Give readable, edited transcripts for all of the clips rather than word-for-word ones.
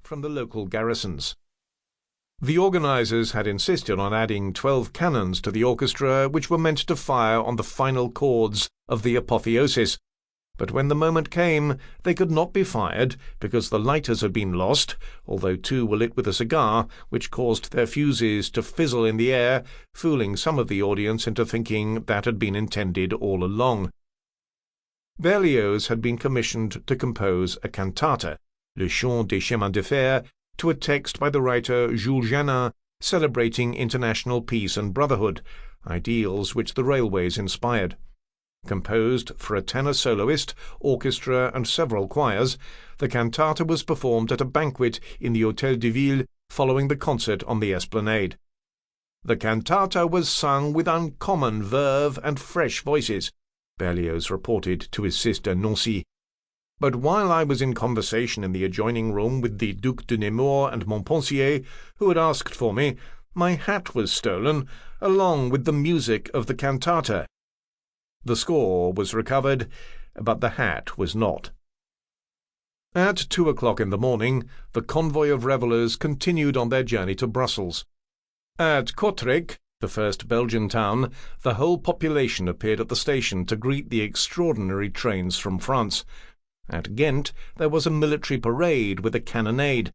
from the local garrisons. The organisers had insisted on adding 12 cannons to the orchestra, which were meant to fire on the final chords of the apotheosis. But when the moment came, they could not be fired because the lighters had been lost, although 2 were lit with a cigar, which caused their fuses to fizzle in the air, fooling some of the audience into thinking that had been intended all along. Berlioz had been commissioned to compose a cantata, Le Chant des Chemins de Fer, to a text by the writer Jules Janin celebrating international peace and brotherhood, ideals which the railways inspired. Composed for a tenor soloist, orchestra, and several choirs, the cantata was performed at a banquet in the Hôtel de Ville following the concert on the Esplanade. The cantata was sung with uncommon verve and fresh voices, Berlioz reported to his sister Nancy. But while I was in conversation in the adjoining room with the Duc de Nemours and Montpensier, who had asked for me, my hat was stolen, along with the music of the cantata. The score was recovered, but the hat was not. At 2 o'clock in the morning, the convoy of revellers continued on their journey to Brussels. At Kortrijk, the first Belgian town, the whole population appeared at the station to greet the extraordinary trains from France. At Ghent there was a military parade with a cannonade.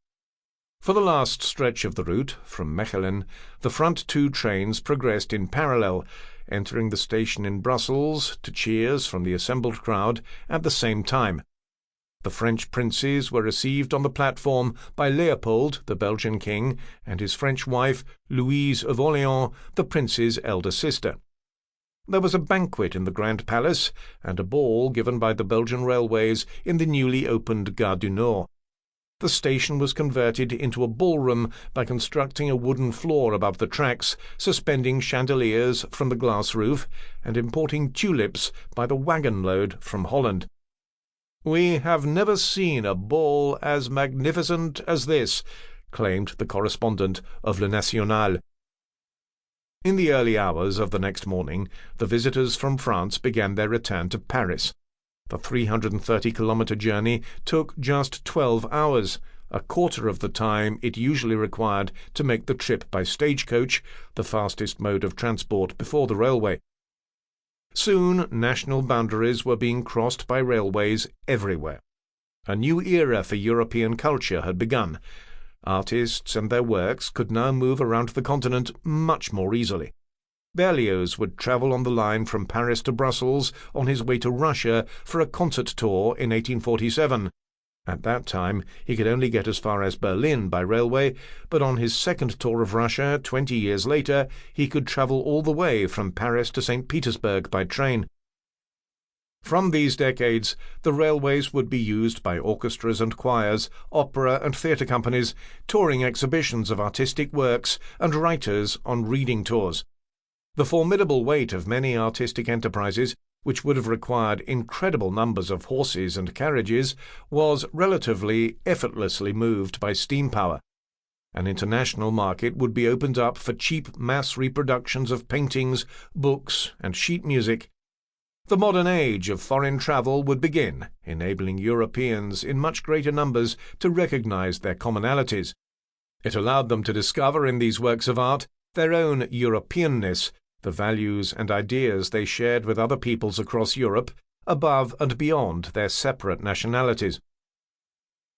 For the last stretch of the route, from Mechelen, the front 2 trains progressed in parallel, entering the station in Brussels to cheers from the assembled crowd at the same time. The French princes were received on the platform by Leopold, the Belgian king, and his French wife, Louise of Orléans, the prince's elder sister. There was a banquet in the Grand Palace, and a ball given by the Belgian railways in the newly opened Gare du Nord. The station was converted into a ballroom by constructing a wooden floor above the tracks, suspending chandeliers from the glass roof, and importing tulips by the wagon-load from Holland. "We have never seen a ball as magnificent as this," claimed the correspondent of Le National. In the early hours of the next morning, the visitors from France began their return to Paris. The 330-kilometre journey took just 12 hours, a quarter of the time it usually required to make the trip by stagecoach, the fastest mode of transport before the railway. Soon national boundaries were being crossed by railways everywhere. A new era for European culture had begun. Artists and their works could now move around the continent much more easily. Berlioz would travel on the line from Paris to Brussels on his way to Russia for a concert tour in 1847. At that time he could only get as far as Berlin by railway, but on his second tour of Russia 20 years later he could travel all the way from Paris to St. Petersburg by train. From these decades, the railways would be used by orchestras and choirs, opera and theatre companies, touring exhibitions of artistic works, and writers on reading tours. The formidable weight of many artistic enterprises, which would have required incredible numbers of horses and carriages, was relatively effortlessly moved by steam power. An international market would be opened up for cheap mass reproductions of paintings, books, and sheet music. The modern age of foreign travel would begin, enabling Europeans in much greater numbers to recognize their commonalities. It allowed them to discover in these works of art their own Europeanness, the values and ideas they shared with other peoples across Europe, above and beyond their separate nationalities.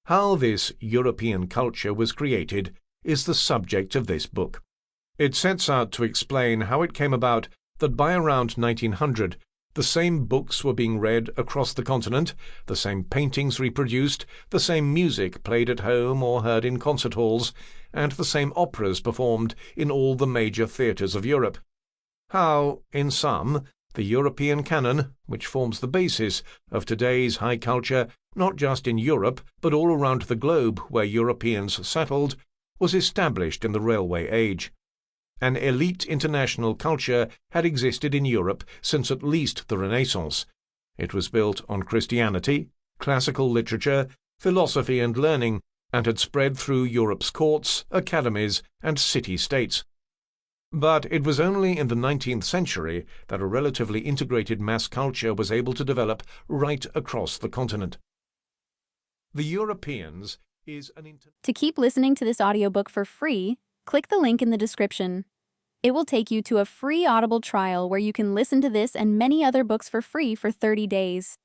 How this European culture was created is the subject of this book. It sets out to explain how it came about that by around 1900, the same books were being read across the continent, the same paintings reproduced, the same music played at home or heard in concert halls, and the same operas performed in all the major theatres of Europe. How, in sum, the European canon, which forms the basis of today's high culture, not just in Europe, but all around the globe where Europeans settled, was established in the railway age. An elite international culture had existed in Europe since at least the Renaissance. It was built on Christianity, classical literature, philosophy and learning, and had spread through Europe's courts, academies, and city-states. But it was only in the 19th century that a relatively integrated mass culture was able to develop right across the continent. The Europeans is an To keep listening to this audiobook for free, click the link in the description. It will take you to a free Audible trial where you can listen to this and many other books for free for 30 days.